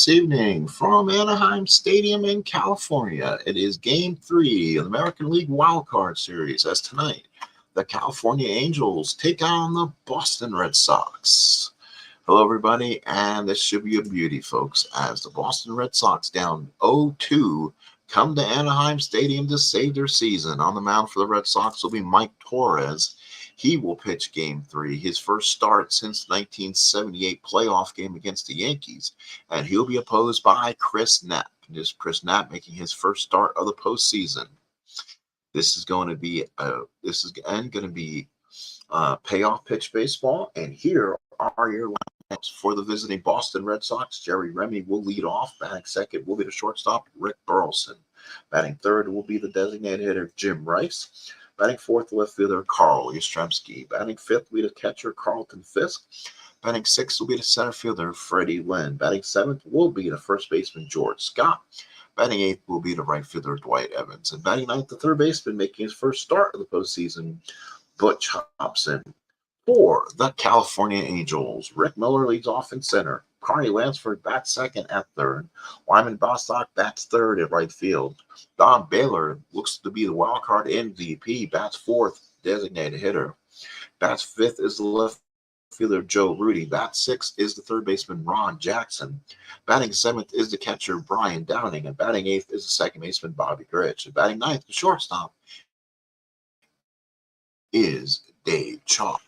this evening from Anaheim Stadium in California. It is Game 3 of the American League Wildcard Series, as tonight the California Angels take on the Boston Red Sox. Hello, everybody, and this should be a beauty, folks, as the Boston Red Sox, down 0-2, come to Anaheim Stadium to save their season. On the mound for the Red Sox will be Mike Torres. He will pitch Game 3, his first start since the 1978 playoff game against the Yankees, and he'll be opposed by Chris Knapp. This Chris Knapp making his first start of the postseason. This is going to be payoff pitch baseball, and here are your lineups for the visiting Boston Red Sox. Jerry Remy will lead off. Batting second will be the shortstop Rick Burleson. Batting third will be the designated hitter Jim Rice. Batting fourth, the left fielder Carl Yastrzemski. Batting fifth will be the catcher Carlton Fisk. Batting sixth will be the center fielder Freddie Lynn. Batting seventh will be the first baseman George Scott. Batting eighth will be the right fielder Dwight Evans. And batting ninth, the third baseman making his first start of the postseason, Butch Hobson. For the California Angels, Rick Miller leads off in center. Carney Lansford bats second at third. Wyman Bostock bats third at right field. Don Baylor looks to be the wild card MVP, bats fourth, designated hitter. Bats fifth is the left fielder Joe Rudy. Bats sixth is the third baseman Ron Jackson. Batting seventh is the catcher Brian Downing. And batting eighth is the second baseman Bobby Grich. And batting ninth, the shortstop, is Dave Chalk.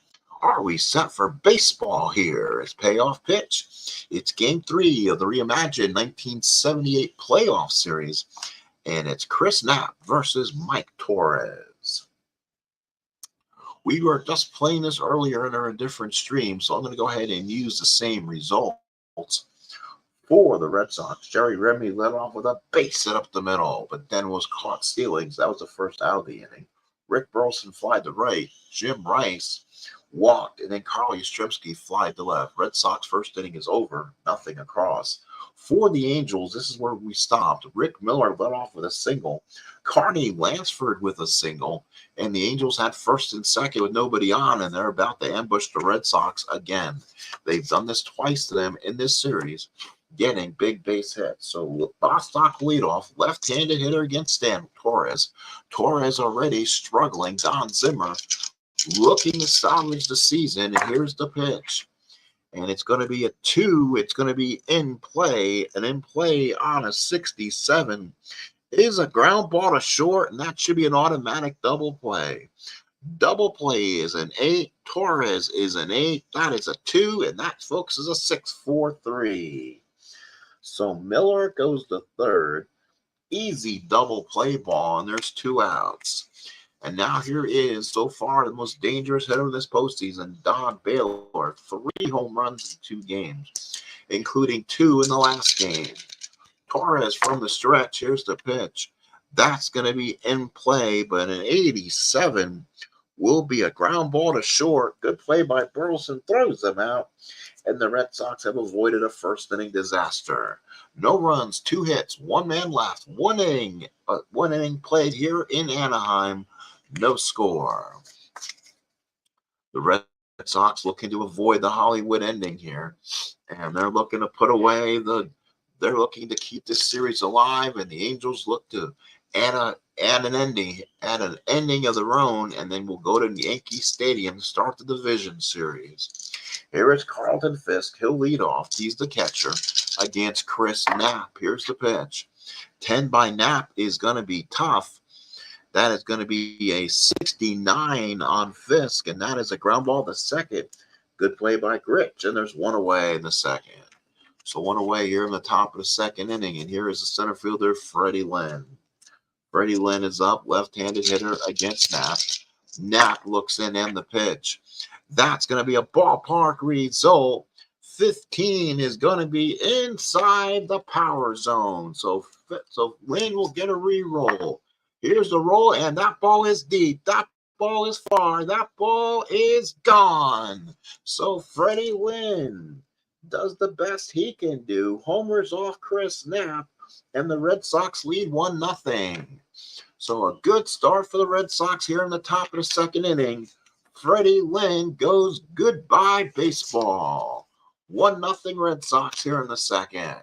Are we set for baseball here? It's payoff pitch. It's Game 3 of the Reimagined 1978 playoff series, and it's Chris Knapp versus Mike Torres. We were just playing this earlier in a different stream, so I'm going to go ahead and use the same results for the Red Sox. Jerry Remy led off with a base hit up the middle, but then was caught stealing. So that was the first out of the inning. Rick Burleson flied to right. Jim Rice walked, and then Carl Yastrzemski flied to left. Red Sox first inning is over, nothing across. For the Angels, this is where we stopped. Rick Miller led off with a single. Carney Lansford with a single. And the Angels had first and second with nobody on, and they're about to ambush the Red Sox again. They've done this twice to them in this series, getting big base hits. So Bostock leadoff, left-handed hitter against Stan Torres. Torres already struggling. Don Zimmer looking to salvage the season, and here's the pitch. And it's going to be a 2. It's going to be in play, and in play on a 67 is a ground ball to short, and that should be an automatic double play. Double play is an 8. Torres is an 8. That is a 2, and that, folks, is a 6-4-3. So Miller goes to third. Easy double play ball, and there's 2 outs. And now here is, so far, the most dangerous hitter in this postseason, Don Baylor. 3 home runs in 2 games, including 2 in the last game. Torres from the stretch. Here's the pitch. That's going to be in play, but an 87 will be a ground ball to short. Good play by Burleson. Throws them out, and the Red Sox have avoided a first-inning disaster. No runs, 2 hits, 1 man left. One inning played here in Anaheim. No score. The Red Sox looking to avoid the Hollywood ending here, and they're looking to put away they're looking to keep this series alive, and the Angels look to add an ending of their own, and then we'll go to Yankee Stadium to start the division series. Here is Carlton Fisk. He'll lead off. He's the catcher against Chris Knapp. Here's the pitch. 10 by Knapp is going to be tough. That is going to be a 69 on Fisk, and that is a ground ball to second. Good play by Grich, and there's 1 away in the second. So 1 away here in the top of the second inning, and here is the center fielder, Freddie Lynn. Freddie Lynn is up, left-handed hitter against Knapp. Knapp looks in and the pitch. That's going to be a ballpark result. 15 is going to be inside the power zone. So Lynn will get a re-roll. Here's the roll, and that ball is deep. That ball is far. That ball is gone. So Freddie Lynn does the best he can do. Homers off Chris Knapp, and the Red Sox lead 1-0. So a good start for the Red Sox here in the top of the second inning. Freddie Lynn goes goodbye baseball. 1-0 Red Sox here in the second.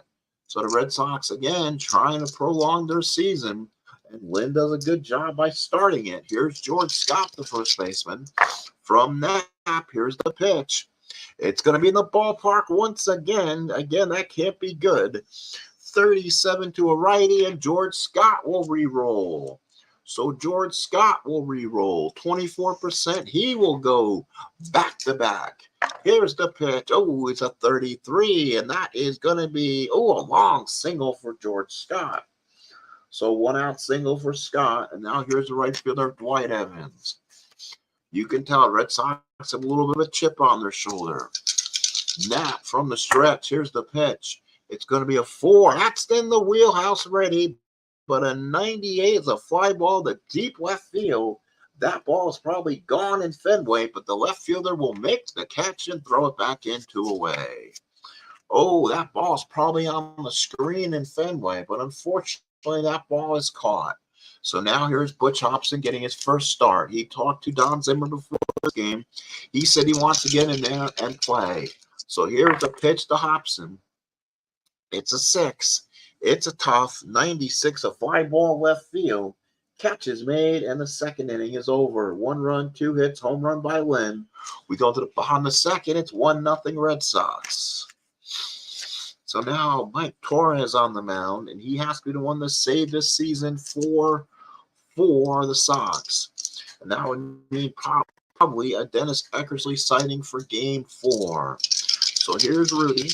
So the Red Sox, again, trying to prolong their season. And Lynn does a good job by starting it. Here's George Scott, the first baseman. From Knapp, here's the pitch. It's going to be in the ballpark once again. Again, that can't be good. 37 to a righty, and George Scott will re-roll. So George Scott will re-roll. 24%. He will go back-to-back. Here's the pitch. Oh, it's a 33, and that is going to be, a long single for George Scott. So 1-out single for Scott, and now here's the right fielder, Dwight Evans. You can tell Red Sox have a little bit of a chip on their shoulder. Knapp from the stretch. Here's the pitch. It's going to be a 4. That's in the wheelhouse ready, but a 98 is a fly ball to deep left field. That ball is probably gone in Fenway, but the left fielder will make the catch and throw it back into away. Oh, that ball is probably on the screen in Fenway, but unfortunately that ball is caught. So now here's Butch Hobson getting his first start. He talked to Don Zimmer before this game. He said he wants to get in there and play. So here's the pitch to Hobson. It's a 6. It's a tough 96, a fly ball left field. Catch is made, and the second inning is over. 1 run, 2 hits, home run by Lynn. We go to the bottom of the second. It's 1-0 Red Sox. So now Mike Torres on the mound, and he has to be the one to save this season for the Sox. And that would mean probably a Dennis Eckersley sighting for Game 4. So here's Rudy.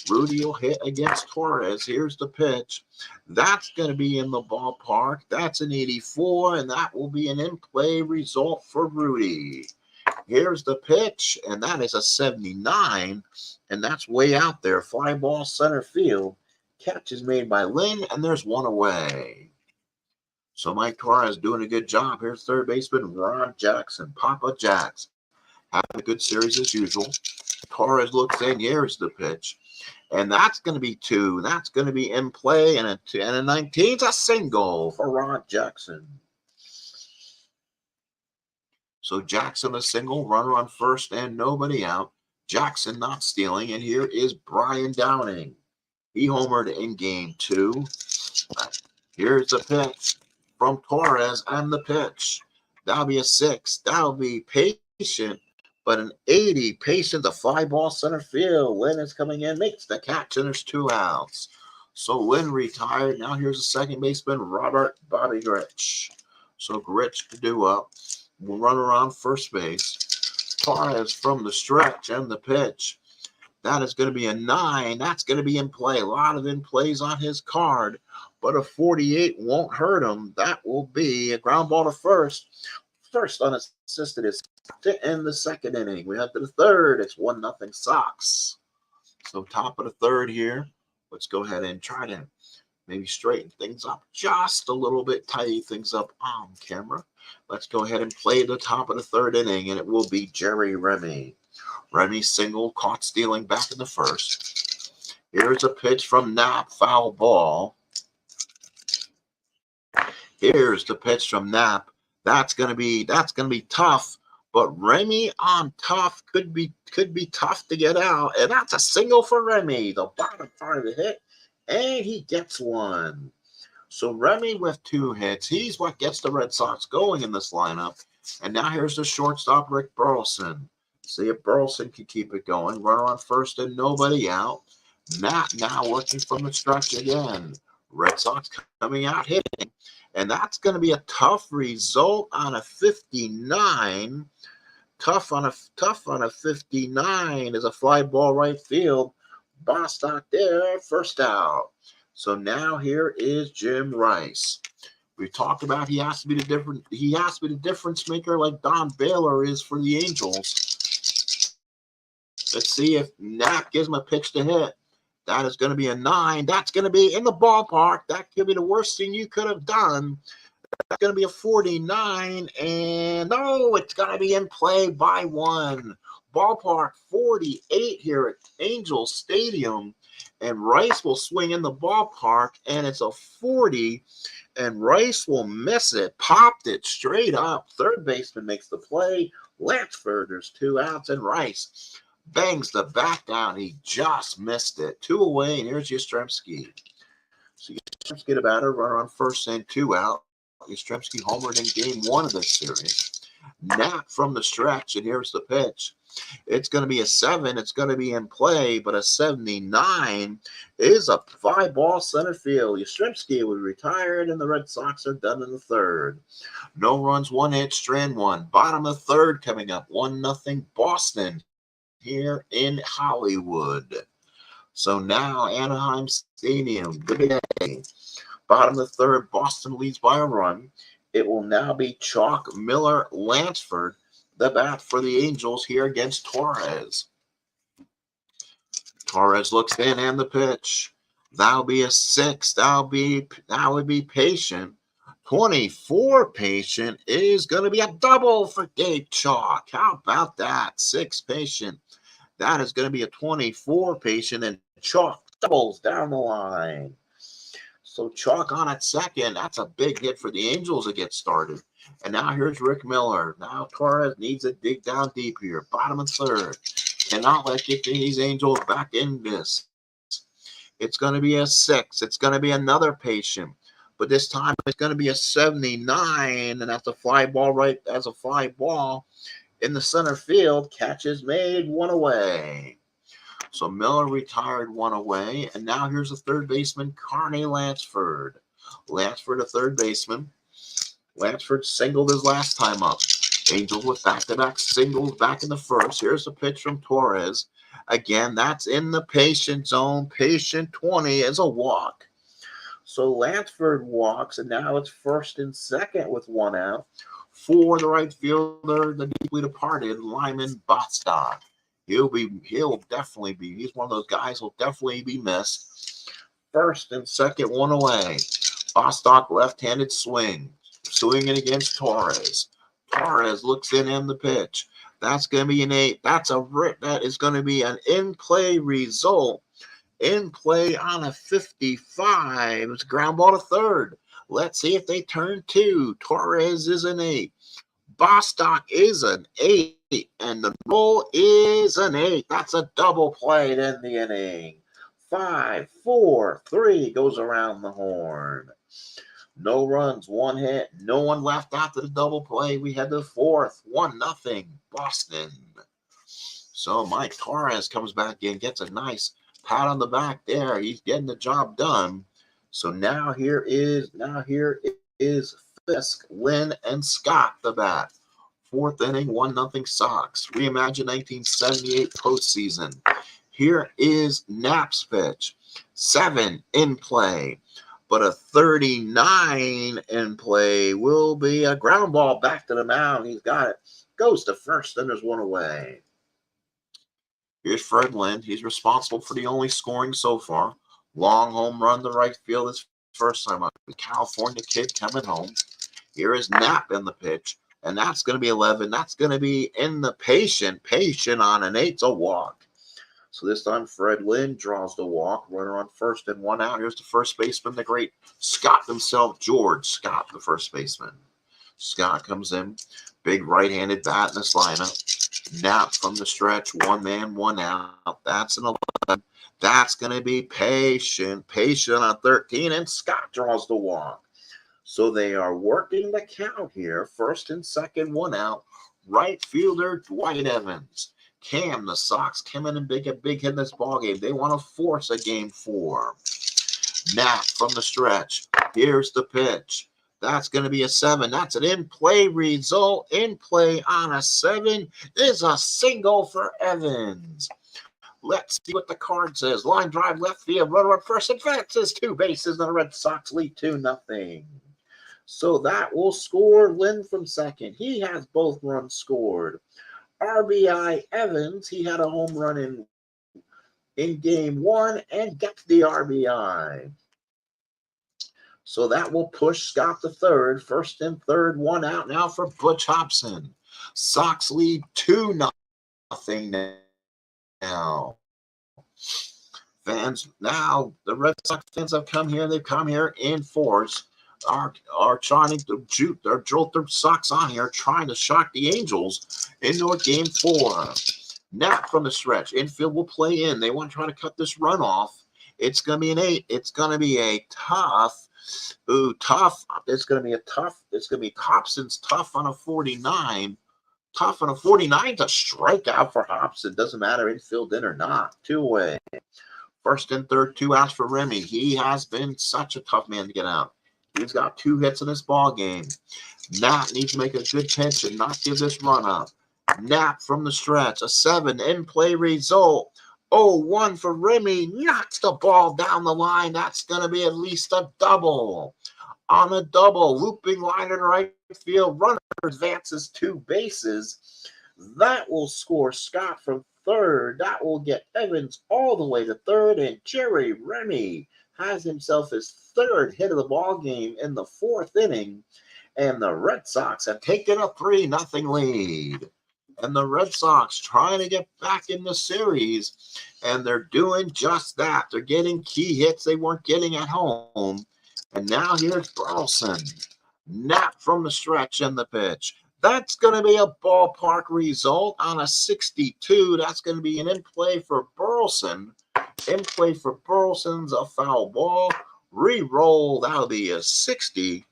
Rudy will hit against Torres. Here's the pitch. That's going to be in the ballpark. That's an 84, and that will be an in-play result for Rudy. Here's the pitch, and that is a 79, and that's way out there. Fly ball center field. Catch is made by Lynn, and there's 1 away. So Mike Torres doing a good job. Here's third baseman Ron Jackson, Papa Jacks. Having a good series as usual. Torres looks in. Here's the pitch. And that's going to be 2. That's going to be in play, and a 19 is a single for Ron Jackson. So Jackson a single, runner on first and nobody out. Jackson not stealing, and here is Brian Downing. He homered in Game 2. Here's the pitch from Torres, and the pitch. That'll be a 6. That'll be patient, but an 80. Patient, the fly ball center field. Lynn is coming in, makes the catch, and there's 2 outs. So Lynn retired. Now here's the second baseman, Robert Bobby Grich. So Grich to do up. Will run around first base. Torres from the stretch and the pitch. That is going to be a 9. That's going to be in play. A lot of in plays on his card, but a 48 won't hurt him. That will be a ground ball to first. First unassisted is to end the second inning. We have to the third. It's 1-0 Sox. So top of the third here. Let's go ahead and try to maybe straighten things up just a little bit, tidy things up on camera. Let's go ahead and play the top of the third inning, and it will be Jerry Remy. Remy single, caught stealing back in the first. Here's a pitch from Knapp, foul ball. Here's the pitch from Knapp. That's gonna be tough, but Remy on tough could be tough to get out, and that's a single for Remy, the bottom part of the hit, and he gets 1. So Remy with 2 hits. He's what gets the Red Sox going in this lineup. And now here's the shortstop, Rick Burleson. See if Burleson can keep it going. Runner on first and nobody out. Matt now working from the stretch again. Red Sox coming out hitting. And that's going to be a tough result on a 59. Tough on a 59 is a fly ball right field. Bostock there, first out. So now here is Jim Rice. We talked about he has to be the difference maker like Don Baylor is for the Angels. Let's see if Knapp gives him a pitch to hit. That is going to be a 9. That's going to be in the ballpark. That could be the worst thing you could have done. That's going to be a 49, and it's going to be in play by 1. Ballpark 48 here at Angels Stadium. And Rice will swing in the ballpark, and it's a 40, and Rice will miss it. Popped it straight up. Third baseman makes the play. Lansford, there's 2 outs, and Rice Bangs the bat down. He just missed it. 2 away, and here's Yastrzemski. So Yastrzemski the batter, runner on first and 2 out. Yastrzemski homered in game 1 of this series. Nap from the stretch, and here's the pitch. It's going to be a 7. It's going to be in play, but a 79 is a fly ball center field. Yastrzemski was retired, and the Red Sox are done in the third. No runs, 1 hit, strand 1. Bottom of third coming up, 1-0 Boston here in Hollywood. So now Anaheim Stadium, the big day. Bottom of the third, Boston leads by a run. It will now be Chalk Miller Lansford, the bat for the Angels here against Torres. Torres looks in and the pitch. That'll be a 6. That would be patient. 24 patient is going to be a double for Dave Chalk. How about that? 6 patient. That is going to be a 24 patient, and Chalk doubles down the line. So Chalk on at second. That's a big hit for the Angels to get started. And now here's Rick Miller. Now Torres needs to dig down deep here. Bottom of third. Cannot let these Angels back in this. It's going to be a 6. It's going to be another patient. But this time it's going to be a 79. And that's a fly ball right as a fly ball in the center field. Catch is made, 1 away. So Miller retired, 1 away. And now here's the third baseman, Carney Lansford. Lansford, a third baseman. Lansford singled his last time up. Angels with back-to-back singles back in the first. Here's a pitch from Torres. Again, that's in the patient zone. Patient 20 is a walk. So Lansford walks, and now it's first and second with 1 out. For the right fielder, the deeply departed Lyman Bostock. He's one of those guys who'll definitely be missed. First and second, 1 away. Bostock left-handed swing. Swinging against Torres. Torres looks in the pitch. That's going to be an 8. That is going to be an in-play result. In play on a 55. It's a ground ball to third. Let's see if they turn 2. Torres is an 8. Bostock is an 8. And the roll is an 8. That's a double play to end the inning. 5, 4, 3 goes around the horn. No runs, 1 hit. No one left after the double play. We had the fourth. 1-0 Boston. So Mike Torres comes back in, gets a nice pat on the back there. He's getting the job done. So now here is Fisk, Lynn, and Scott the bat. 4th inning, 1-0 Sox. Reimagined 1978 postseason. Here is Knapp's pitch. 7 in play. But a 39 in play will be a ground ball back to the mound. He's got it. Goes to first, and there's 1 away. Here's Fred Lynn. He's responsible for the only scoring so far. Long home run to right field his first time up. The California kid coming home. Here is Knapp in the pitch. And that's going to be 11. That's going to be in the patient. Patient on an 8's a walk. So this time Fred Lynn draws the walk. Runner on first and 1 out. Here's the first baseman, the great Scott himself, George Scott, the first baseman. Scott comes in. Big right-handed bat in this lineup. Knapp from the stretch. 1 man, 1 out. That's an 11. That's going to be patient. Patient on 13. And Scott draws the walk. So they are working the count here. First and second, 1 out. Right fielder Dwight Evans. Cam, the Sox come in and a big hit in this ballgame. They want to force a game 4. Knapp from the stretch. Here's the pitch. That's going to be a 7. That's an in-play result. In play on a 7 is a single for Evans. Let's see what the card says. Line drive left field. Runner on first. Advances 2 bases. And the Red Sox lead 2-0. So that will score Lynn from second. He has both runs scored. RBI Evans, he had a home run in game 1 and gets the RBI. So that will push Scott to third. First and third, 1 out now for Butch Hobson. Sox lead 2-0 now. Fans, now the Red Sox fans have come here. They've come here in force. Are trying to jolt their Sox on here, trying to shock the Angels into a game 4. Knapp from the stretch. Infield will play in. They want to try to cut this run off. It's going to be an 8. It's going to be a tough. Ooh, tough. It's going to be a tough. It's going to be Hobson's tough on a 49. Tough on a 49 to strikeout for Hobson. Doesn't matter infield in or not. 2-away. First and third, 2 outs for Remy. He has been such a tough man to get out. He's got 2 hits in this ball game. Knapp needs to make a good pitch and not give this run up. Knapp from the stretch. A 7 in play result. 0-1 for Remy. Knocks the ball down the line. That's going to be at least a double. On a double, looping line in right field. Runner advances 2 bases. That will score Scott from third. That will get Evans all the way to third. And Jerry Remy has himself his 3rd hit of the ball game in the 4th inning. And the Red Sox have taken a 3-0 lead. And the Red Sox trying to get back in the series. And they're doing just that. They're getting key hits they weren't getting at home. And now here's Burleson. Knapp from the stretch and the pitch. That's going to be a ballpark result on a 62. That's going to be an in-play for Burleson. In-play for Burleson's a foul ball. Re-roll, that'll be a 60.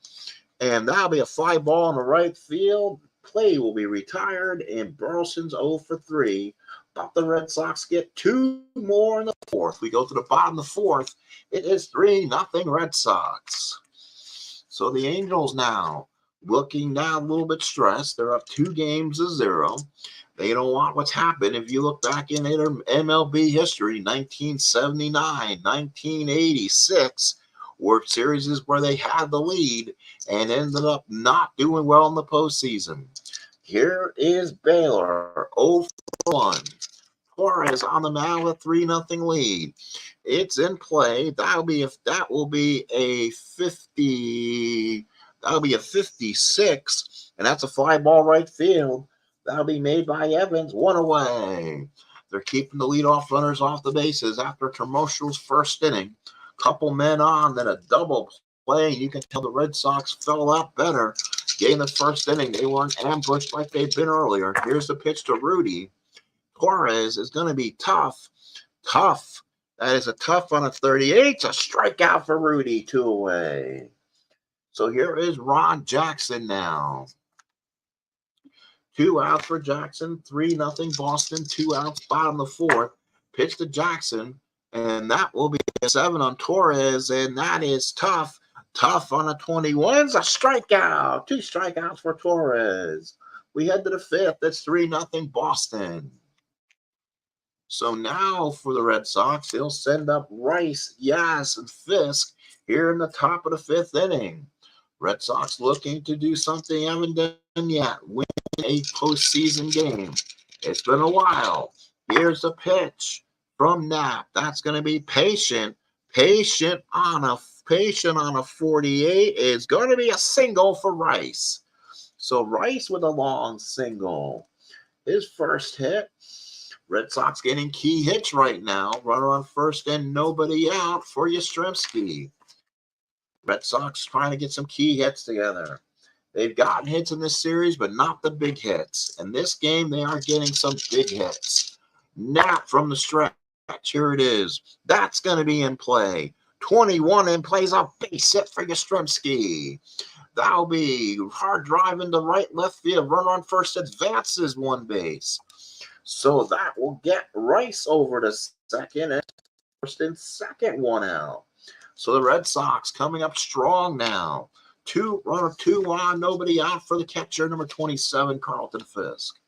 And that'll be a fly ball in the right field. Play will be retired, and Burleson's 0 for 3. But the Red Sox get 2 more in the 4th. We go to the bottom of the 4th. It is 3-0 Red Sox. So the Angels now looking now a little bit stressed. They're up 2-0. They don't want what's happened. If you look back in MLB history, 1979, 1986, were series where they had the lead and ended up not doing well in the postseason. Here is Baylor, 0-1. Torres on the mound with a 3-0 lead. It's in play. That will be a 50. That'll be a 56, and that's a fly ball right field. That'll be made by Evans. 1 away. They're keeping the leadoff runners off the bases after Termostro's first inning. Couple men on, then a double play. You can tell the Red Sox fell out better. Getting the first inning, they weren't ambushed like they've been earlier. Here's the pitch to Rudy. Torres is going to be tough. Tough. That is a tough on a 38. It's a strikeout for Rudy. 2 away. So here is Ron Jackson now. 2 outs for Jackson. 3-0 Boston. 2 outs, bottom of the 4th. Pitch to Jackson. And that will be a 7 on Torres. And that is tough. Tough on a 21. It's a strikeout. 2 strikeouts for Torres. We head to the 5th. That's 3-0 Boston. So now for the Red Sox, they'll send up Rice, Yas, and Fisk here in the top of the 5th inning. Red Sox looking to do something they haven't done yet. Win a postseason game. It's been a while. Here's the pitch from Knapp. That's going to be patient. Patient on a 48 is going to be a single for Rice. So Rice with a long single. His first hit. Red Sox getting key hits right now. Runner on first and nobody out for Yastrzemski. Red Sox trying to get some key hits together. They've gotten hits in this series, but not the big hits. In this game, they are getting some big hits. Knapp from the stretch. Here it is. That's going to be in play. 21 and plays a base hit for Yastrzemski. That'll be hard drive into right left field. Runner on first advances 1 base. So that will get Rice over to second and first and second 1 out. So the Red Sox coming up strong now. 2 on, nobody out for the catcher, number 27, Carlton Fisk.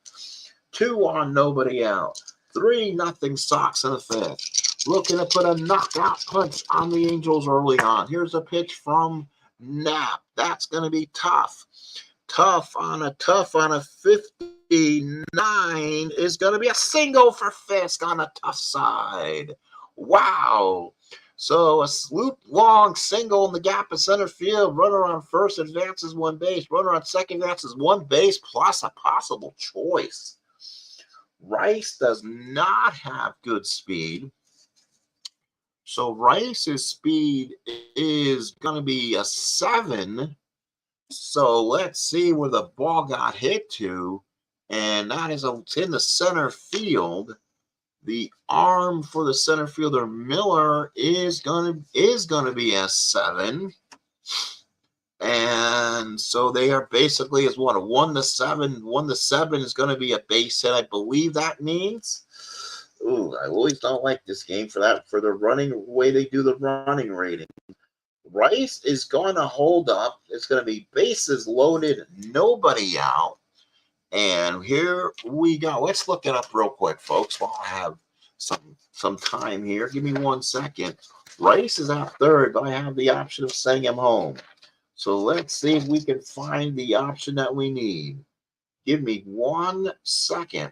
2 on, nobody out. 3-0 Sox in the 5th. Looking to put a knockout punch on the Angels early on. Here's a pitch from Knapp. That's going to be tough. Tough on a 59 is going to be a single for Fisk on the tough side. Wow. So a sloop long single in the gap of center field. Runner on first advances 1 base. Runner on second advances 1 base plus a possible choice. Rice does not have good speed. So Rice's speed is going to be a 7. So let's see where the ball got hit to. and that is in the center field. The arm for the center fielder Miller is gonna be a 7. And so they are basically is what a 1-7. 1-7 is going to be a base hit. I believe that means. Ooh, I always don't like this game for the running way they do the running rating. Rice is going to hold up. It's going to be bases loaded, nobody out. And here we go. Let's look it up real quick, folks, while I have some time here. Give me 1 second. Rice is at third, but I have the option of sending him home. So let's see if we can find the option that we need. Give me 1 second.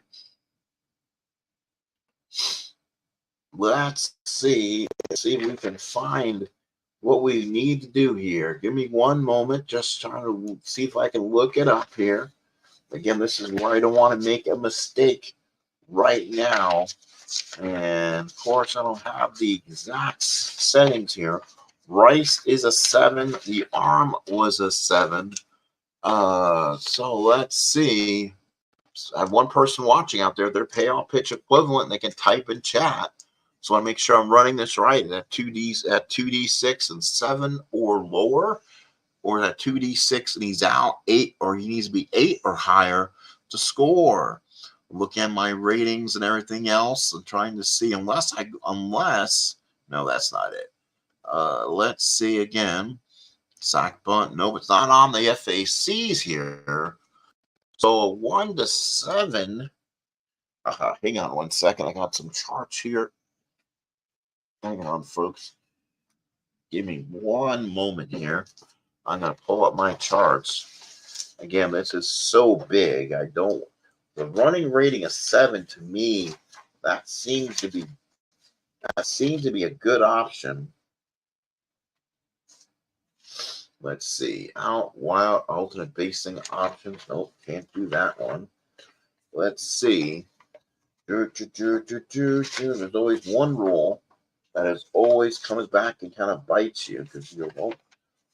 Let's see if we can find what we need to do here. Give me 1 moment. Just trying to see if I can look it up here. Again, this is where I don't want to make a mistake right now. And of course, I don't have the exact settings here. Rice is a 7. The arm was a 7. So let's see. I have one person watching out there. Their payoff pitch equivalent. They can type in chat. So I want to make sure I'm running this right. At 2D6 and 7 or lower, or at 2D6 and he's out 8, or he needs to be 8 or higher to score. Look at my ratings and everything else and trying to see unless no, that's not it. Let's see again. Sack bunt. Nope, it's not on the FACs here. So 1-7. Hang on 1 second. I got some charts here. Hang on, folks. Give me 1 moment here. I'm going to pull up my charts. Again, this is so big. The running rating is 7 to me. That seems to be a good option. Let's see. Out, wild, alternate basing options. Nope, can't do that one. Let's see. There's always one rule that is always comes back and kind of bites you because you won't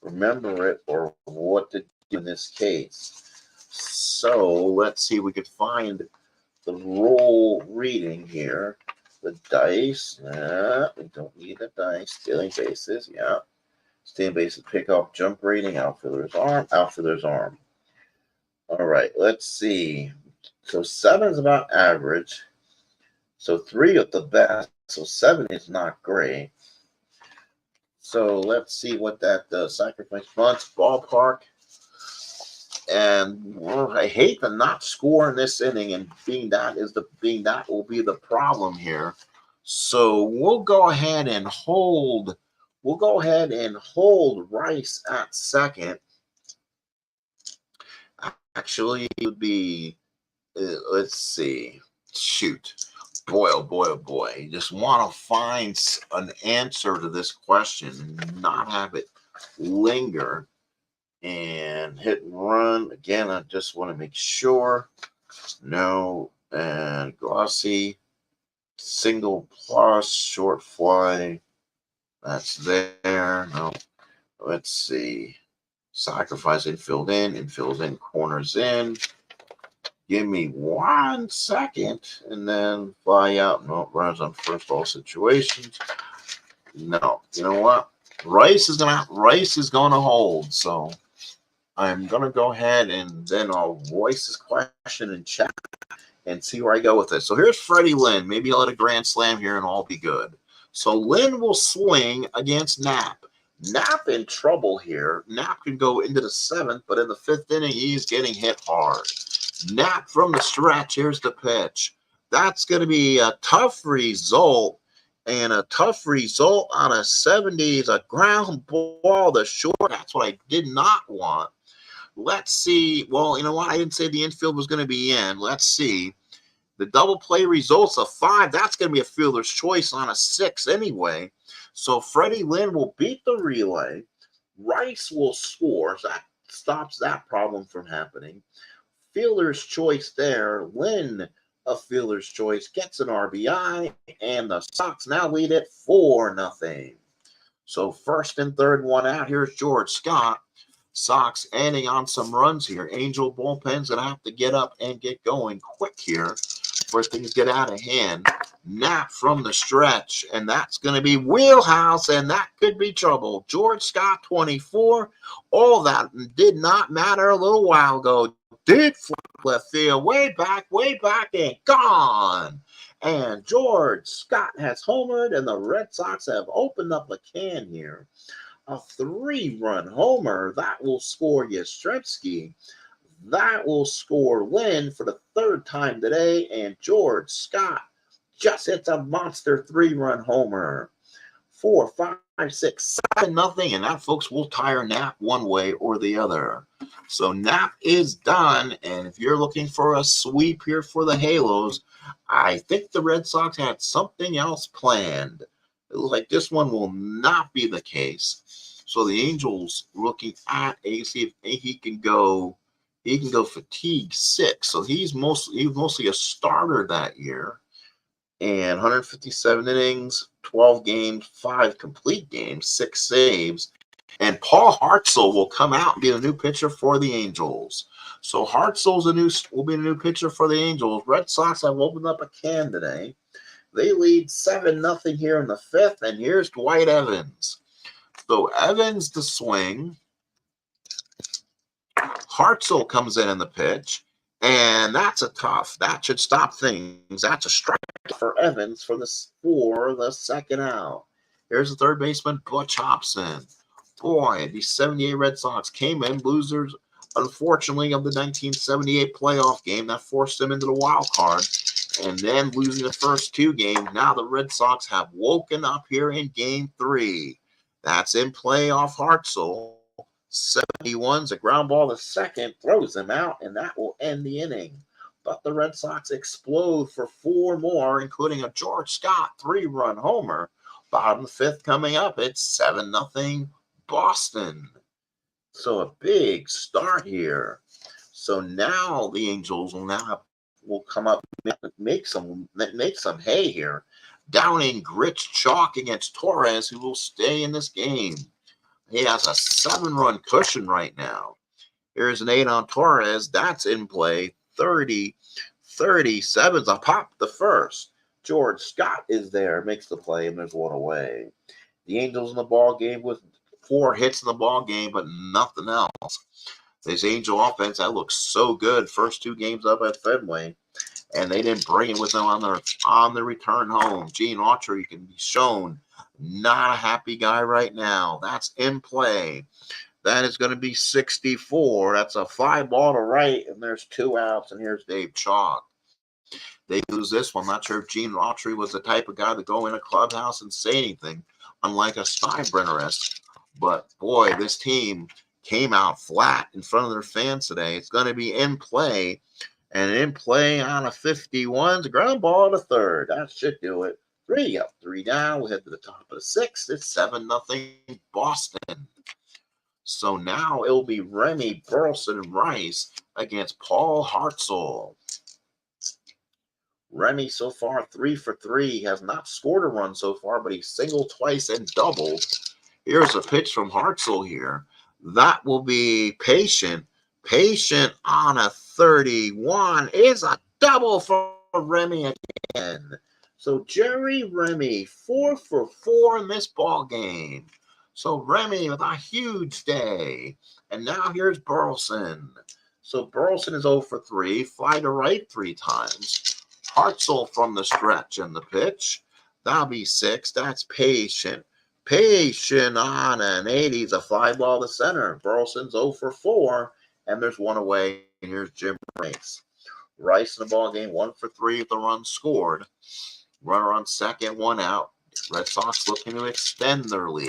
remember it or what to do in this case. So let's see if we could find the roll reading here. The dice. We don't need the dice. Stealing bases. Yeah. Stealing bases, pick off, jump rating, outfielder's arm. All right, let's see. So 7 is about average. So 3 at the best. So 7 is not great. So let's see what that does. Sacrifice bunts, ballpark. And I hate to not score in this inning, and that will be the problem here. So we'll go ahead and hold. We'll go ahead and hold Rice at second. Actually, it would be, let's see. Shoot. Boy, oh boy, oh boy. You just want to find an answer to this question and not have it linger. And hit and run. Again, I just want to make sure. No. And glossy. Single plus. Short fly. That's there. No. Let's see. Sacrifice infield in, corners in. Give me 1 second. And then fly out. No, runners on first ball situations. No. You know what? Rice is gonna hold. So I'm gonna go ahead and then I'll voice this question in chat and see where I go with it. So here's Freddie Lynn. Maybe he'll hit a grand slam here and all be good. So Lynn will swing against Knapp. Knapp in trouble here. Knapp can go into the 7th, but in the 5th inning, he's getting hit hard. Knapp from the stretch. Here's the pitch. That's going to be a tough result. And a tough result on a 70s, a ground ball, the short. That's what I did not want. Let's see. Well, you know what? I didn't say the infield was going to be in. Let's see. The double play results of 5. That's going to be a fielder's choice on a 6 anyway. So Freddie Lynn will beat the relay. Rice will score. So that stops that problem from happening. Fielder's choice there. Lynn, a fielder's choice, gets an RBI. And the Sox now lead it 4-0. So first and third, one out. Here's George Scott. Sox ending on some runs here. Angel bullpen's going to have to get up and get going quick here before things get out of hand. Knapp from the stretch, and that's going to be wheelhouse, and that could be trouble. George Scott, 24. All that did not matter a little while ago. Did fly left field, way back, and gone. And George Scott has homered, and the Red Sox have opened up a can here. A 3-run homer. That will score Yastrzemski. That will score Lynn for the 3rd time today. And George Scott just hits a monster 3-run homer. 4, 5, 6, 7, nothing. And that, folks, will tire Knapp one way or the other. So Knapp is done. And if you're looking for a sweep here for the Halos, I think the Red Sox had something else planned. It looks like this one will not be the case. So the Angels looking at see if he can go fatigue 6. So he was mostly a starter that year. And 157 innings, 12 games, 5 complete games, 6 saves. And Paul Hartzell will come out and be the new pitcher for the Angels. So Hartzell's will be a new pitcher for the Angels. Red Sox have opened up a can today. They lead 7-0 here in the 5th, and here's Dwight Evans. So Evans to swing. Hartzell comes in the pitch, and that's a tough. That should stop things. That's a strike for Evans for the 2nd out. Here's the third baseman, Butch Hobson. Boy, these 78 Red Sox came in losers, unfortunately, of the 1978 playoff game that forced them into the wild card. And then losing the first 2 games, now the Red Sox have woken up here in Game 3. That's in play off Hartzell. 71's a ground ball to second, throws him out, and that will end the inning. But the Red Sox explode for 4 more, including a George Scott 3-run homer. Bottom 5th coming up. It's 7-0 Boston. So a big start here. So now the Angels will come up and make some hay here. Downing grits chalk against Torres, who will stay in this game. He has a 7-run cushion right now. Here's an 8 on Torres. That's in play. 37's a pop the first. George Scott is there, makes the play, and there's 1 away. The Angels in the ball game with 4 hits in the ball game, but nothing else. This Angel offense, that looks so good. First 2 games up at Fenway. And they didn't bring it with them on the return home. Gene Autry can be shown not a happy guy right now. That's in play. That is going to be 64. That's a fly ball to right, and there's 2 outs, and here's Dave Chalk. They lose this one. Not sure if Gene Autry was the type of guy to go in a clubhouse and say anything, unlike a Steinbrenner-esque. But, boy, this team came out flat in front of their fans today. It's going to be in play. And in play on a 51's a ground ball to third. That should do it. 3 up, 3 down. We head to the top of the 6th. It's 7-0 Boston. So now it'll be Remy, Burleson, and Rice against Paul Hartzell. Remy so far 3 for 3. He has not scored a run so far, but he singled twice and doubled. Here's a pitch from Hartzell here. That will be patient. Patient on a 31 is a double for Remy again. So Jerry Remy, 4 for 4 in this ball game. So Remy with a huge day. And now here's Burleson. So Burleson is 0 for 3, fly to right 3 times. Hartzell from the stretch in the pitch. That'll be 6. That's patient. Patient on an 80 is a fly ball to center. Burleson's 0 for 4. And there's 1 away. And here's Jim Rice. Rice in the ball game, 1 for 3 with the run scored. Runner on second, 1 out. Red Sox looking to extend their lead.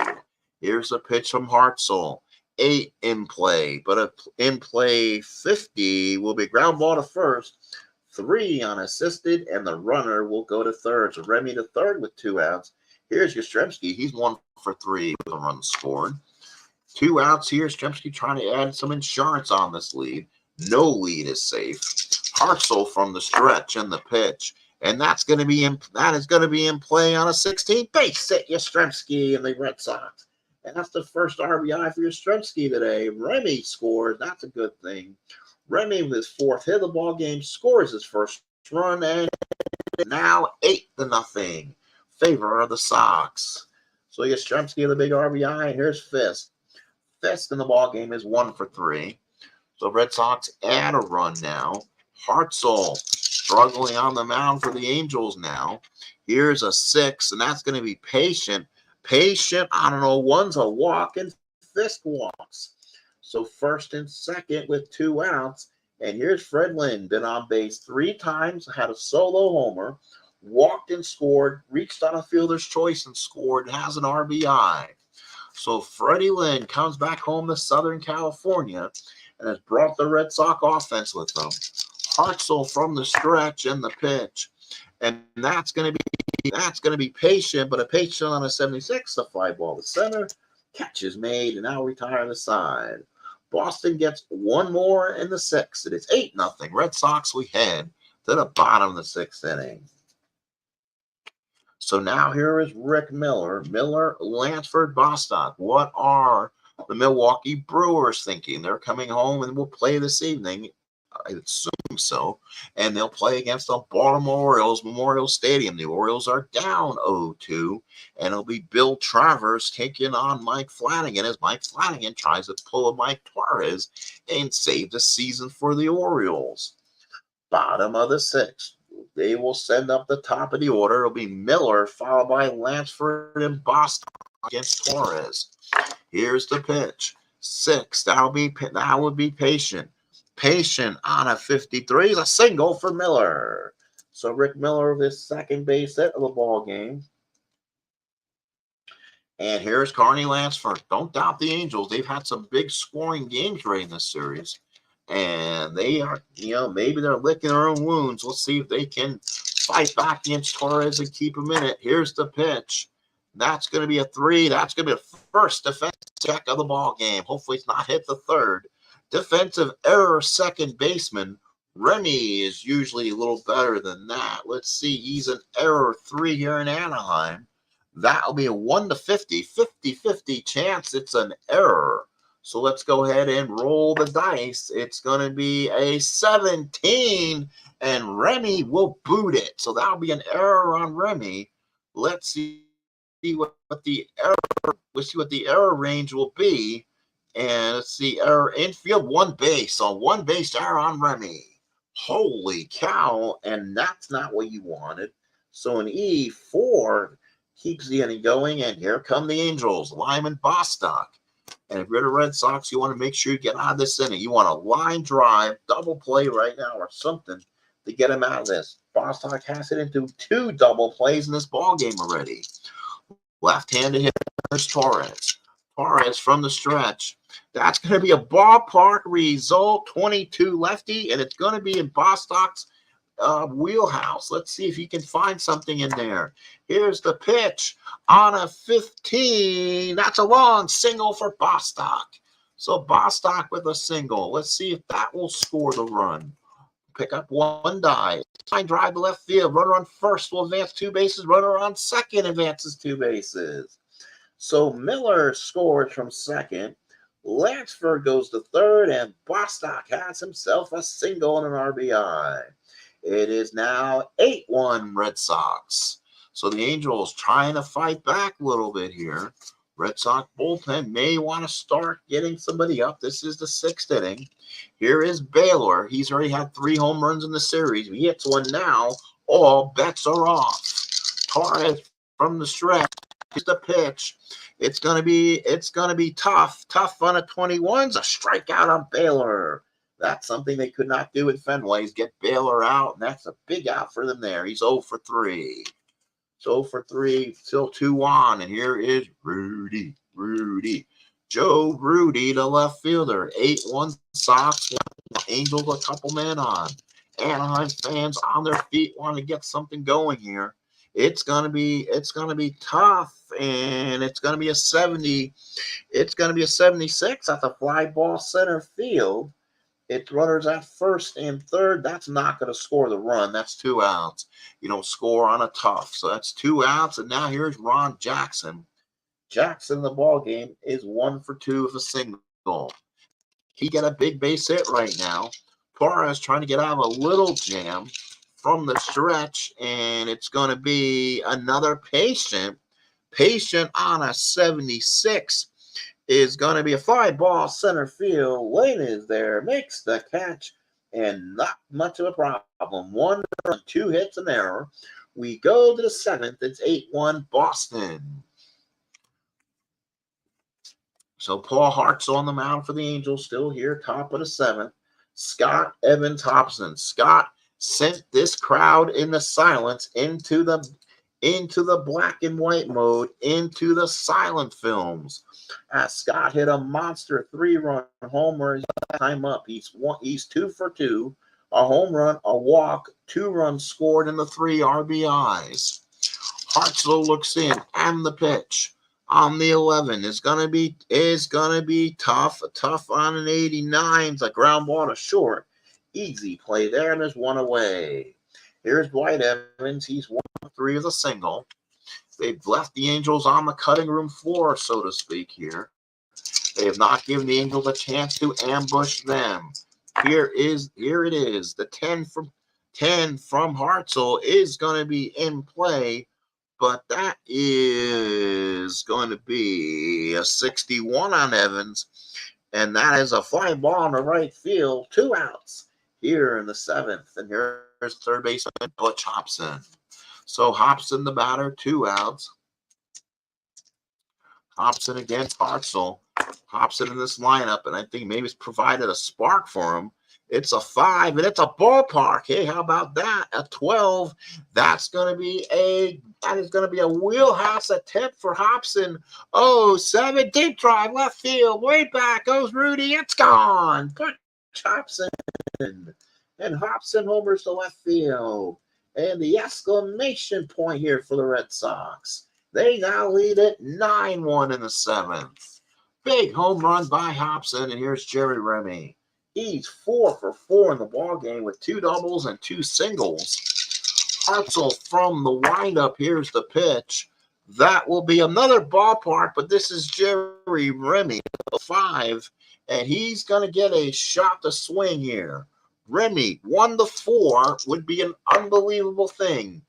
Here's a pitch from Hartzell. 8 in play, but in play 50 will be ground ball to first. 3 unassisted, and the runner will go to third. So Remy to third with 2 outs. Here's Yastrzemski. He's 1 for 3 with a run scored. 2 outs here. Yastrzemski trying to add some insurance on this lead. No lead is safe. Hartzell from the stretch and the pitch. And that is going to be in play on a 16th base hit. Yastrzemski and the Red Sox And that's the first RBI for Yastrzemski today. Remy scores. That's a good thing. Remy, with his fourth hit of the ball game, scores his first run, and now 8-0. Favor of the Sox. So Yastrzemski the big RBI, and here's Fisk. Fisk in the ball game is 1 for 3. So Red Sox add a run now. Hartzell struggling on the mound for the Angels now. Here's a 6, and that's going to be Patient. Patient, I don't know, one's a walk, and Fisk walks. So first and second with 2 outs. And here's Fred Lynn, been on base 3 times, had a solo homer, walked and scored, reached on a fielder's choice and scored, has an RBI. So Freddie Lynn comes back home to Southern California and has brought the Red Sox offense with them. Hartzell from the stretch and the pitch. And that's going to be Patient, but a Patient on a 76, a fly ball to center. Catch is made, and now retire the side. Boston gets one more in the 6th. It is 8-0. Red Sox, we head to the bottom of the 6th inning. So now here is Rick Miller. Miller, Lansford, Bostock. What are the Milwaukee Brewers thinking? They're coming home and will play this evening. I assume so. And they'll play against the Baltimore Orioles, Memorial Stadium. The Orioles are down 0-2. And it'll be Bill Travers taking on Mike Flanagan as Mike Flanagan tries to pull a Mike Torres and save the season for the Orioles. Bottom of the 6th. They will send up the top of the order. It'll be Miller, followed by Lansford and Boston against Torres. Here's the pitch. 6. That would be Patient. Patient on a 53 is a single for Miller. So Rick Miller with his second base hit of the ball game. And here's Carney Lansford. Don't doubt the Angels. They've had some big scoring games right in this series. And they are, maybe they're licking their own wounds. Let's see if they can fight back against Torres and keep him in it. Here's the pitch. That's going to be a 3. That's going to be a first defensive check of the ball game. Hopefully it's not hit the 3rd. Defensive error, second baseman. Remy is usually a little better than that. Let's see. He's an error 3 here in Anaheim. That'll be a 1-50, 50-50 chance it's an error. So let's go ahead and roll the dice. It's going to be a 17, and Remy will boot it. So that'll be an error on Remy. Let's see what the error range will be. And let's see, error infield, 1 base. So 1 base error on Remy. Holy cow, and that's not what you wanted. So an E4 keeps the inning going, and here come the Angels, Lyman, Bostock. And if you're the Red Sox, you want to make sure you get out of this inning. You want a line drive, double play right now or something to get him out of this. Bostock has it into 2 double plays in this ball game already. Left-handed hitter is Torres. Torres from the stretch. That's going to be a ballpark result, 22 lefty, and it's going to be in Bostock's wheelhouse. Let's see if he can find something in there. Here's the pitch on a 15. That's a long single for Bostock. So Bostock with a single. Let's see if that will score the run. Pick up 1 dive. Line drive to left field. Runner on first will advance 2 bases. Runner on second advances 2 bases. So Miller scores from second. Lansford goes to third, and Bostock has himself a single and an RBI. It is now 8-1 Red Sox. So the Angels trying to fight back a little bit here. Red Sox bullpen may want to start getting somebody up. This is the 6th inning. Here is Baylor. He's already had 3 home runs in the series. If he hits one now, all bets are off. Torres from the stretch. Here's the pitch. It's gonna be tough. Tough on a 21's a strikeout on Baylor. That's something they could not do at Fenway, is get Baylor out, and that's a big out for them there. He's 0 for 3. So 0 for 3, still 2 on, and here is Rudy. Joe Rudy, the left fielder. 8-1 Sox. Angels a couple men on. Anaheim fans on their feet want to get something going here. It's gonna be tough, and it's gonna be a 70. It's gonna be a 76 at the fly ball center field. It's runners at first and third. That's not going to score the run. That's 2 outs. You don't score on a tough. So that's 2 outs. And now here's Ron Jackson. Jackson in the ball game is 1 for 2 with a single. He got a big base hit right now. Torres trying to get out of a little jam from the stretch, and it's going to be another patient. Patient on a 76 is going to be a fly ball center field. Lane is there, makes the catch, and not much of a problem. 1 run, 2 hits, an error. We go to the 7th. It's 8-1 Boston. So Paul Hart's on the mound for the Angels, still here, top of the 7th. Scott Evans Hobson. Scott sent this crowd in the silence into the black and white mode, into the silent films. As Scott hit a monster 3-run homer, time up. He's 2 for 2, a home run, a walk, 2 runs scored, and the 3 RBIs. Hartzell looks in, and the pitch on the 11 is gonna be tough on an 89. It's a ground ball to short. Easy play there, and there's 1 away. Here's Dwight Evans. He's 1 for 3 with a single. They've left the Angels on the cutting room floor, so to speak, here. They have not given the Angels a chance to ambush them. Here it is. The 10 from Hartzell is going to be in play, but that is going to be a 61 on Evans, and that is a fly ball in the right field. 2 outs here in the 7th, and here's third baseman Butch Hobson. So Hobson, the batter, 2 outs. Hobson against Hartzell. Hobson in this lineup, and I think maybe it's provided a spark for him. It's a 5, and it's a ballpark. Hey, how about that? A 12. That is going to be a wheelhouse attempt for Hobson. Oh, 7, deep drive, left field, way back goes Rudy. It's gone. Butch Hobson, and Hobson homers to left field. And the exclamation point here for the Red Sox. They now lead it 9-1 in the 7th. Big home run by Hobson, and here's Jerry Remy. He's 4 for 4 in the ballgame with 2 doubles and 2 singles. Hartzell from the windup. Here's the pitch. That will be another ballpark, but this is Jerry Remy, 5, and he's going to get a shot to swing here. Remy, 1-4 would be an unbelievable thing.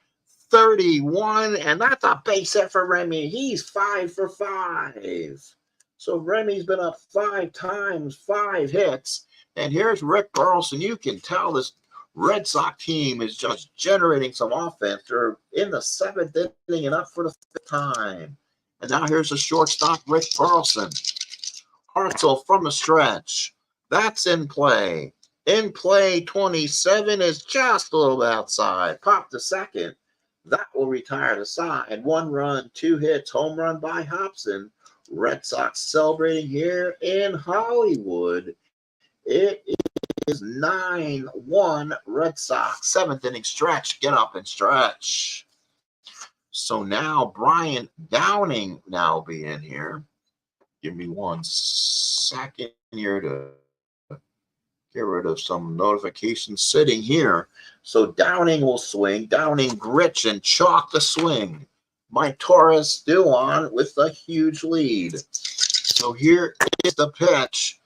31, and that's a base hit for Remy. He's 5 for 5. So Remy's been up 5 times, 5 hits. And here's Rick Burleson. You can tell this Red Sox team is just generating some offense. They're in the 7th inning and up for the 5th time. And now here's the shortstop, Rick Burleson. Hartzell from the stretch. That's in play. In play, 27 is just a little bit outside. Pop to second. That will retire the side. 1 run, 2 hits, home run by Hobson. Red Sox celebrating here in Hollywood. It is 9-1 Red Sox. 7th inning stretch. Get up and stretch. So now Brian Downing now be in here. Give me 1 second here to get rid of some notifications sitting here. So Downing will swing. Downing grits and chalk the swing. Mike Torres still on with a huge lead. So here is the pitch.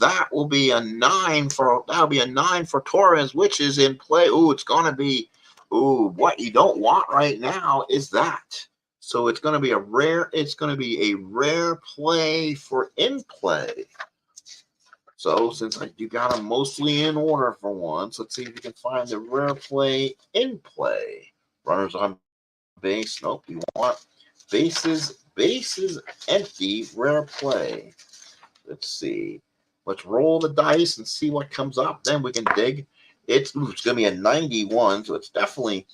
That will be a 9 for Torres, which is in play. Ooh, it's gonna be what you don't want right now is that. So it's gonna be a rare play for in play. So since you got them mostly in order for once, let's see if we can find the rare play in play. Runners on base. Nope, you want bases empty, rare play. Let's see. Let's roll the dice and see what comes up. Then we can dig. It's going to be a 91, so it's definitely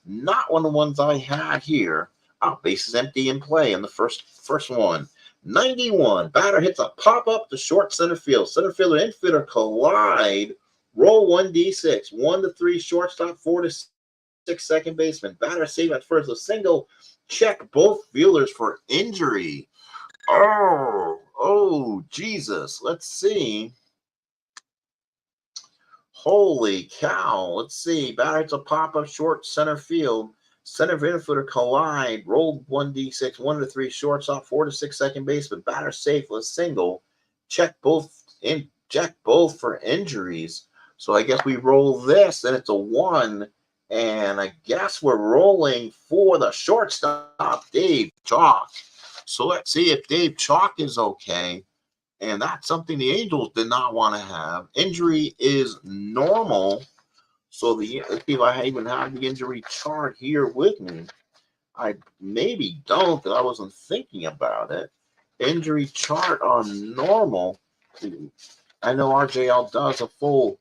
not one of the ones I had here. Oh, bases empty in play in the first one. 91. Batter hits a pop-up to short center field. Center fielder and infielder collide. Roll 1d6. 1-3 shortstop, 4-6 second baseman. Batter save at first. A single. Check both fielders for injury. Oh, Jesus. Let's see. Holy cow. Let's see. Batter hits a pop-up short center field. Center infielder collide. Rolled 1d6, 1 to 3 shortstop, 4 to 6 second baseman. Batter safe with a single. Check both for injuries. So I guess we roll this, and it's a 1. And I guess we're rolling for the shortstop, Dave Chalk. So let's see if Dave Chalk is okay. And that's something the Angels did not want to have. Injury is normal. So let's see if I even have the injury chart here with me. I maybe don't, because I wasn't thinking about it. Injury chart on normal. I know RJL does a full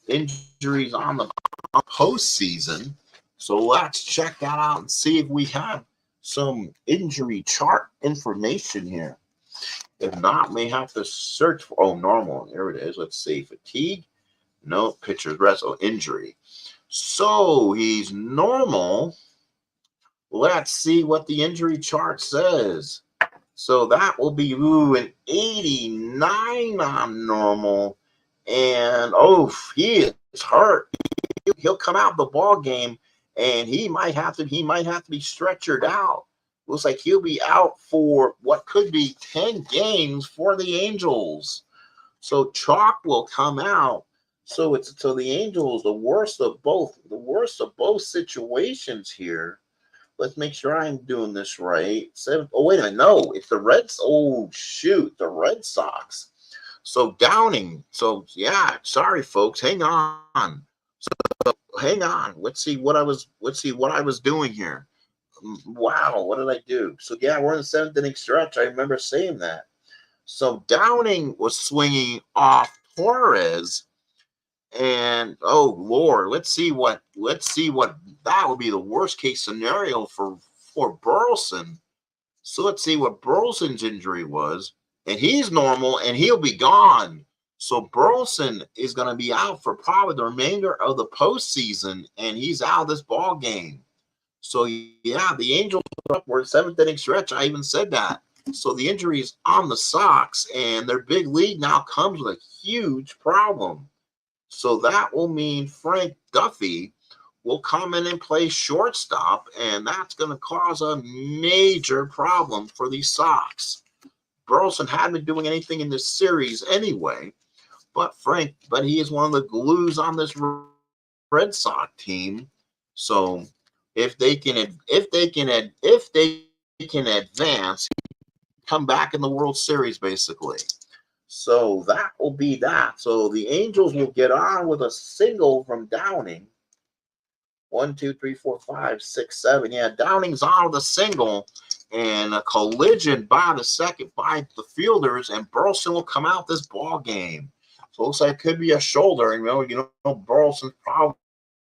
injuries on the postseason. So let's check that out and see if we have some injury chart information here. If not, may have to search for, normal. There it is. Let's see. Fatigue. No, pitcher's rest. Injury. So he's normal. Let's see what the injury chart says. So that will be an 89 on normal. And he is hurt. He'll come out the ball game, and he might have to be stretchered out. Looks like he'll be out for what could be 10 games for the Angels. So Chalk will come out. So the Angels, the worst of both situations here. Let's make sure I'm doing this right. Wait a minute. No, it's the Reds. Oh, shoot. The Red Sox. So Downing. So, yeah, sorry, folks. Hang on. So, hang on. Let's see what I was doing here. Wow, what did I do? So, yeah, we're in the 7th inning stretch. I remember saying that. So, Downing was swinging off Torres. And oh Lord, let's see what that would be the worst case scenario for Burleson. So let's see what Burleson's injury was, and he's normal, and he'll be gone. So Burleson is going to be out for probably the remainder of the postseason, and he's out of this ball game. So yeah, the Angels were 7th inning stretch. I even said that. So the injury is on the Sox, and their big lead now comes with a huge problem. So that will mean Frank Duffy will come in and play shortstop, and that's going to cause a major problem for the Sox. Burleson hadn't been doing anything in this series anyway, but he is one of the glues on this Red Sox team. So if they can advance, come back in the World Series, basically. So that will be that. So the Angels will get on with a single from Downing. 1, 2, 3, 4, 5, 6, 7. Yeah, Downing's on with a single, and a collision by the fielders, and Burleson will come out this ball game. So it looks like it could be a shoulder. And you know, Burleson's problem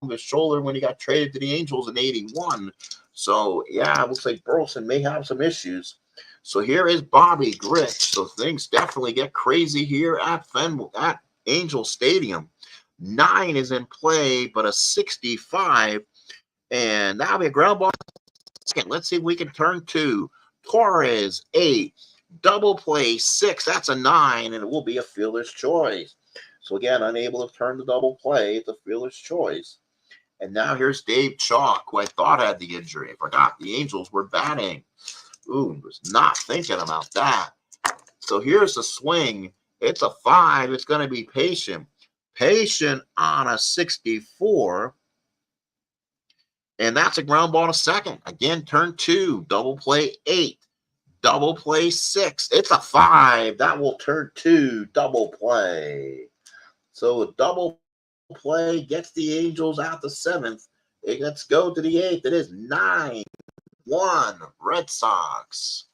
with his shoulder when he got traded to the Angels in '81. So yeah, it looks like Burleson may have some issues. So here is Bobby Grich. So things definitely get crazy here at Angel Stadium. 9 is in play, but a 65. And that'll be a ground ball. Let's see if we can turn 2. Torres, 8. Double play, 6. That's a 9, and it will be a fielder's choice. So again, unable to turn the double play. It's a fielder's choice. And now here's Dave Chalk, who I thought had the injury. I forgot the Angels were batting. Ooh, was not thinking about that. So here's the swing. It's a 5. It's going to be patient. Patient on a 64. And that's a ground ball to second. Again, turn 2. Double play 8. Double play 6. It's a 5. That will turn 2. Double play. So a double play gets the Angels out the 7th. Let's go to the 8th. It is 9-1 Red Sox.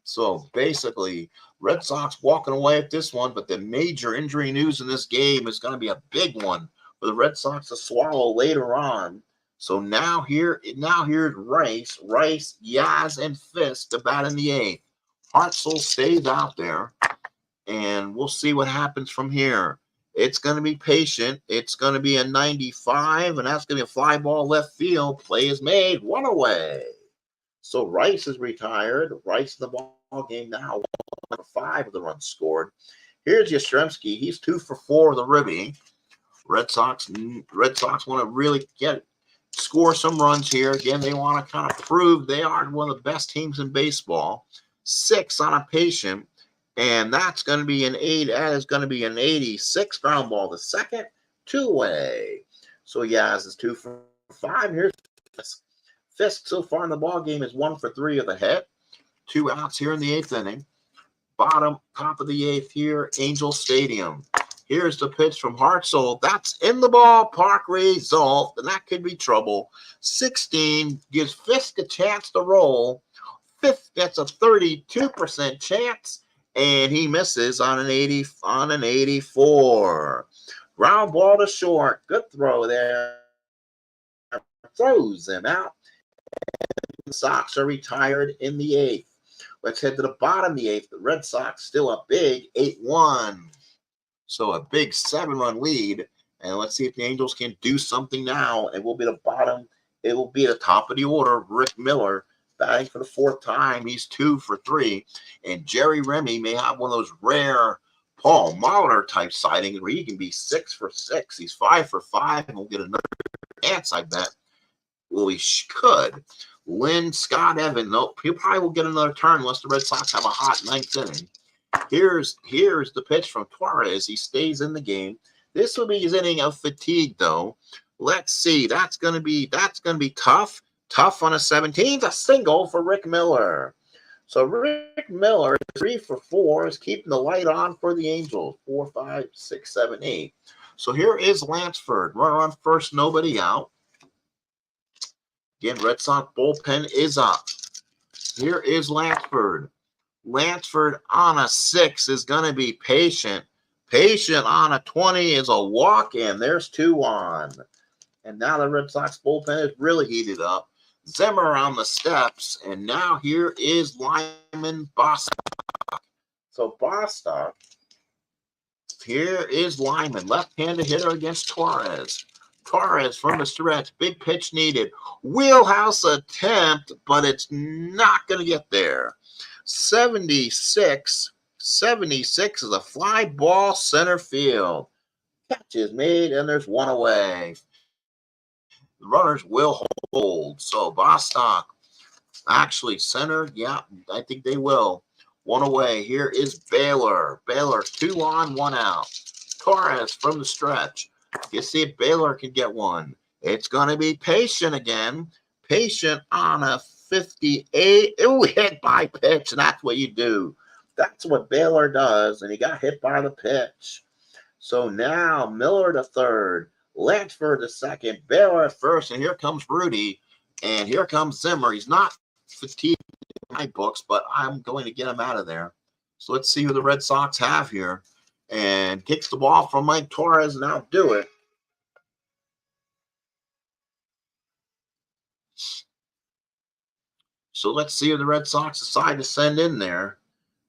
So basically, Red Sox walking away with this one, but the major injury news in this game is going to be a big one for the Red Sox to swallow later on. So now here's Rice, Yaz, and Fisk to bat in the 8th. Hartzell stays out there, and we'll see what happens from here. It's going to be patient. It's going to be a 95, and that's going to be a fly ball left field. Play is made. 1 away. So Rice is retired. Rice in the ball game now. 5 of the runs scored. Here's Yastrzemski. He's 2 for 4 with a ribby. Red Sox want to really get score some runs here. Again, they want to kind of prove they are one of the best teams in baseball. 6 on a patient, and that's going to be an 8. That is going to be an 86 ground ball to second, 2-away. So Yaz is 2 for 5. Here's Fisk. Fisk so far in the ball game is 1 for 3 of the hit. 2 outs here in the 8th inning. Top of the 8th here, Angel Stadium. Here's the pitch from Hartzell. That's in the ballpark result, and that could be trouble. 16 gives Fisk a chance to roll. Fisk gets a 32% chance, and he misses on an 84. Ground ball to short. Good throw there. Throws him out. The Sox are retired in the 8th. Let's head to the bottom of the 8th. The Red Sox still a big 8-1. So a big 7-run lead. And let's see if the Angels can do something now. It will be the bottom. It will be the top of the order. Rick Miller batting for the 4th time. He's 2 for 3. And Jerry Remy may have one of those rare Paul Molitor type sightings where he can be 6 for 6. He's 5 for 5 and we'll get another chance, I bet. Well, he could. Lynn Scott Evans. Nope, he probably will get another turn unless the Red Sox have a hot 9th inning. Here's the pitch from Torres. He stays in the game. This will be his inning of fatigue, though. Let's see. That's gonna be tough. Tough on a 17th. A single for Rick Miller. So Rick Miller, 3 for 4, is keeping the light on for the Angels. 4, 5, 6, 7, 8. So here is Lansford. Runner on first, nobody out. Again, Red Sox bullpen is up. Here is Lansford. Lansford on a 6 is going to be patient. Patient on a 20 is a walk-in. There's 2 on. And now the Red Sox bullpen is really heated up. Zimmer on the steps. And now here is Lyman Bostock. So Bostock, here is Lyman. Left-handed hitter against Torres. Torres from the stretch. Big pitch needed. Wheelhouse attempt, but it's not going to get there. 76 is a fly ball center field. Catch is made, and there's 1 away. The runners will hold. So Bostock actually center. Yeah, I think they will. 1 away. Here is Baylor. Baylor 2 on, 1 out. Torres from the stretch. You see if Baylor can get one. It's going to be patient again. Patient on a 58. Ooh, hit by pitch, and that's what you do. That's what Baylor does, and he got hit by the pitch. So now Miller to third, Lansford to second, Baylor at first, and here comes Rudy, and here comes Zimmer. He's not fatigued in my books, but I'm going to get him out of there. So let's see who the Red Sox have here. And kicks the ball from Mike Torres, and I'll do it. So let's see who the Red Sox decide to send in there.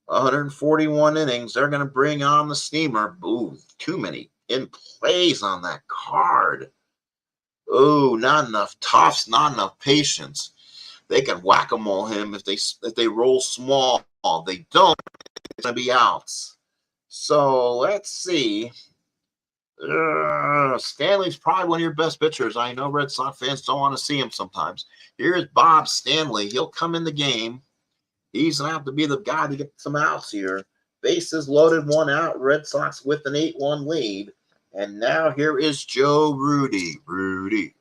141 innings. They're going to bring on the steamer. Ooh, too many in plays on that card. Oh, not enough toughness, not enough patience. They can whack-a-mole him if they roll small. They don't. It's going to be outs. So let's see. Stanley's probably one of your best pitchers. I know Red Sox fans don't want to see him sometimes. Here's Bob Stanley. He'll come in the game. He's going to have to be the guy to get some outs here. Bases loaded, 1 out. Red Sox with an 8-1 lead. And now here is Joe Rudy. Rudy.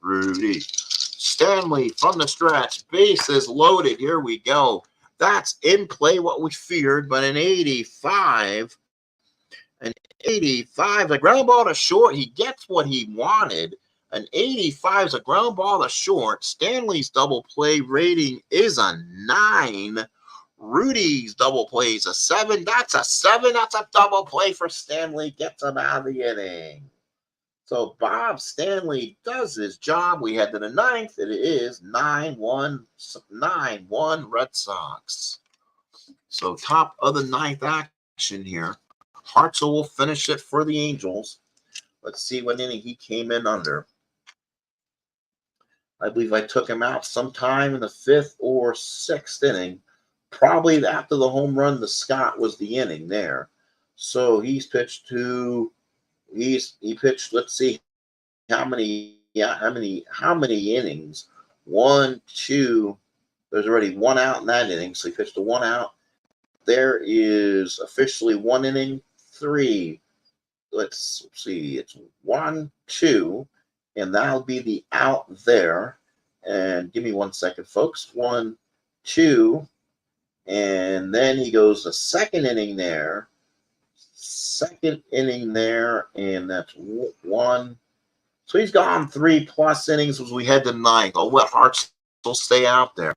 Stanley from the stretch. Bases loaded. Here we go. That's in play what we feared, but an 85. An 85, a ground ball to short. He gets what he wanted. An 85 is a ground ball to short. Stanley's double play rating is a 9. Rudy's double play is a 7. That's a 7. That's a double play for Stanley. Gets him out of the inning. So Bob Stanley does his job. We head to the 9th. It is 9-1 Red Sox. So top of the 9th action here. Hartzell will finish it for the Angels. Let's see what inning he came in under. I believe I took him out sometime in the 5th or 6th inning. Probably after the home run to Scott was the inning there. So he's pitched to, he pitched, let's see how many how many innings? 1, 2. There's already 1 out in that inning, so he pitched a 1 out. There is officially 1 inning, 3. Let's see, it's 1, 2, and that'll be the out there. And give me 1 second, folks. 1, 2, and then he goes the second inning there. Second inning there, and that's 1. So he's gone 3+ innings as we head to 9th. I'll let Hart still stay out there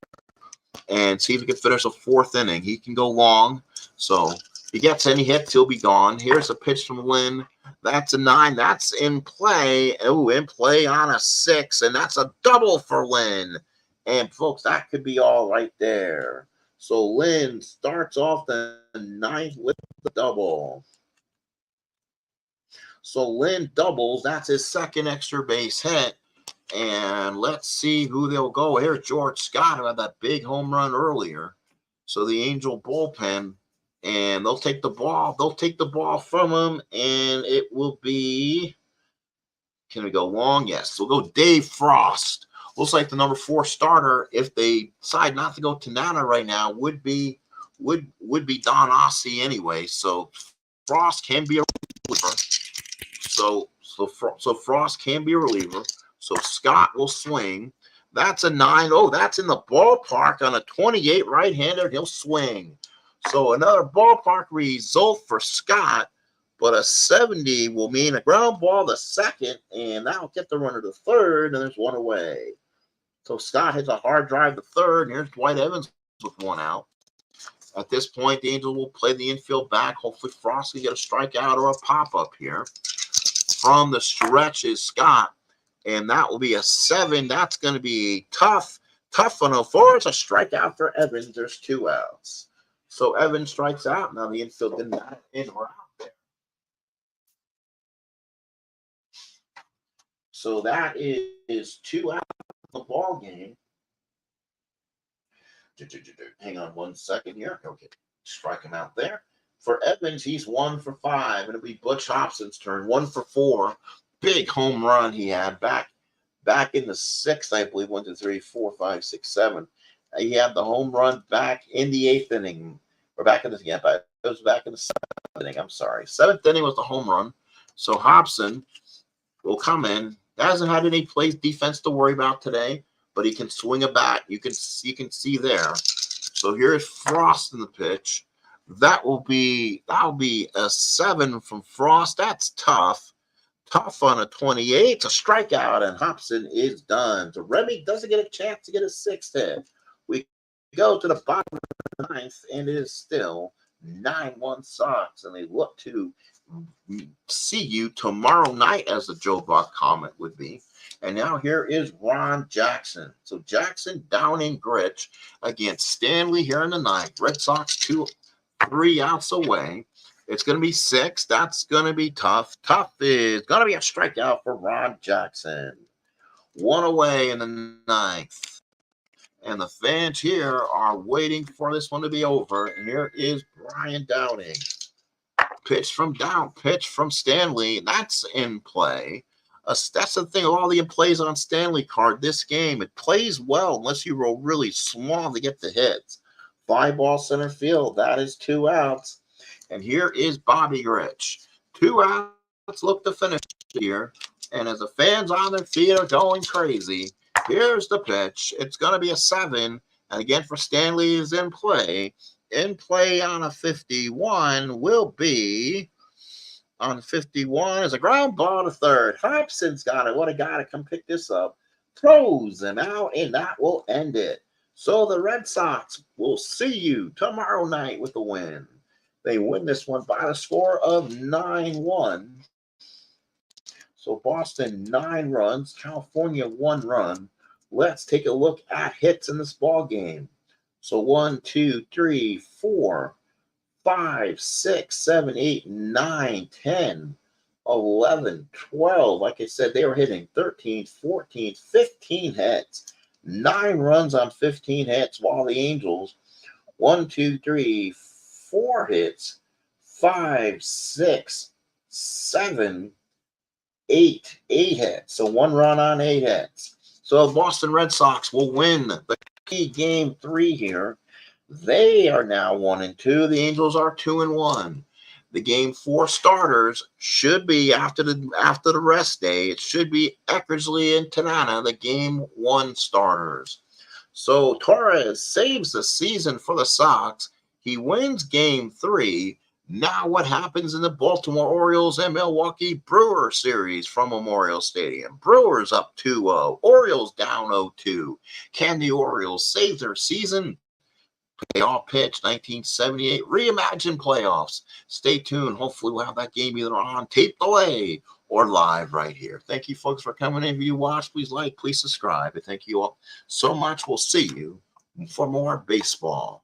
and see if he can finish a 4th inning. He can go long. So if he gets any hits, he'll be gone. Here's a pitch from Lynn. That's a 9. That's in play. Oh, in play on a 6, and that's a double for Lynn. And folks, that could be all right there. So Lynn starts off the 9th with the double. So Lynn doubles. That's his second extra base hit. And let's see who they'll go. Here, George Scott, who had that big home run earlier. So the Angel bullpen, and they'll take the ball. They'll take the ball from him, and it will be. Can we go long? Yes. We'll go Dave Frost. Looks like the number 4 starter, if they decide not to go Tanana right now, would be Don Ossie anyway. So Frost can be a reliever. So Frost can be a reliever. So Scott will swing. That's a 9. Oh, that's in the ballpark on a 28 right-hander. He'll swing. So another ballpark result for Scott, but a 70 will mean a ground ball to second, and that'll get the runner to third, and there's 1 away. So Scott hits a hard drive to third, and here's Dwight Evans with 1 out. At this point, the Angels will play the infield back. Hopefully Frost can get a strikeout or a pop-up here. From the stretch is Scott, and that will be a 7. That's going to be tough on a 4. It's a strikeout for Evans. There's 2 outs. So Evans strikes out. Now the infield didn't in or out there. So that is 2 outs in the ball game. Hang on 1 second here. Okay, strike him out there. For Evans, he's 1 for 5. It'll be Butch Hobson's turn. 1 for 4. Big home run he had back in the 6th, I believe. 1, 2, 3, 4, 5, 6, 7. He had the home run back in the 8th inning. Or back in the it was back in the 7th inning. I'm sorry. 7th inning was the home run. So Hobson will come in. Hasn't had any plays defense to worry about today, but he can swing a bat. You can see there. So here's Frost in the pitch. That'll be a 7 from Frost. That's tough. Tough on a 28. It's a strikeout, and Hobson is done. So Remy doesn't get a chance to get a 6th hit. We go to the bottom of the 9th, and it is still 9-1 Sox, and they look to see you tomorrow night, as the Joe Buck comment would be. And now here is Ron Jackson. So Jackson down in Grich against Stanley here in the 9th. Red Sox 3 outs away. It's going to be 6. That's going to be tough. Tough is going to be a strikeout for Ron Jackson. 1 away in the 9th. And the fans here are waiting for this one to be over. And here is Brian Downing. Pitch from Stanley. That's in play. That's the thing of all the plays on Stanley card this game. It plays well unless you roll really small to get the hits. Fly ball center field. That is 2 outs. And here is Bobby Grich. 2 outs. Look to finish here. And as the fans on their feet are going crazy, here's the pitch. It's going to be a 7. And again, for Stanley is in play. In play on a 51 will be on 51 is a ground ball to third. Hobson's got it. What a guy to come pick this up. Throws him out, and that will end it. So the Red Sox will see you tomorrow night with the win. They win this one by the score of 9-1. So Boston 9 runs, California 1 run. Let's take a look at hits in this ball game. So 1, 2, 3, 4, 5, 6, 7, 8, 9, 10, 11, 12. Like I said, they were hitting 13, 14, 15 hits. 9 runs on 15 hits, while the Angels 1, 2, 3, 4 hits, 5, 6, 7, eight hits. So 1 run on 8 hits. So the Boston Red Sox will win the key game 3 here. They are now 1-2. The Angels are 2-1. The game 4 starters should be after the rest day. It should be Eckersley and Tanana, the game 1 starters. So Torres saves the season for the Sox. He wins game 3. Now what happens in the Baltimore Orioles and Milwaukee Brewers series from Memorial Stadium? Brewers up 2-0. Orioles down 0-2. Can the Orioles save their season? Playoff pitch, 1978 Reimagined playoffs. Stay tuned. Hopefully we'll have that game either on tape delay or live right here. Thank you, folks, for coming in. If you watch, please like, please subscribe. And thank you all so much. We'll see you for more baseball.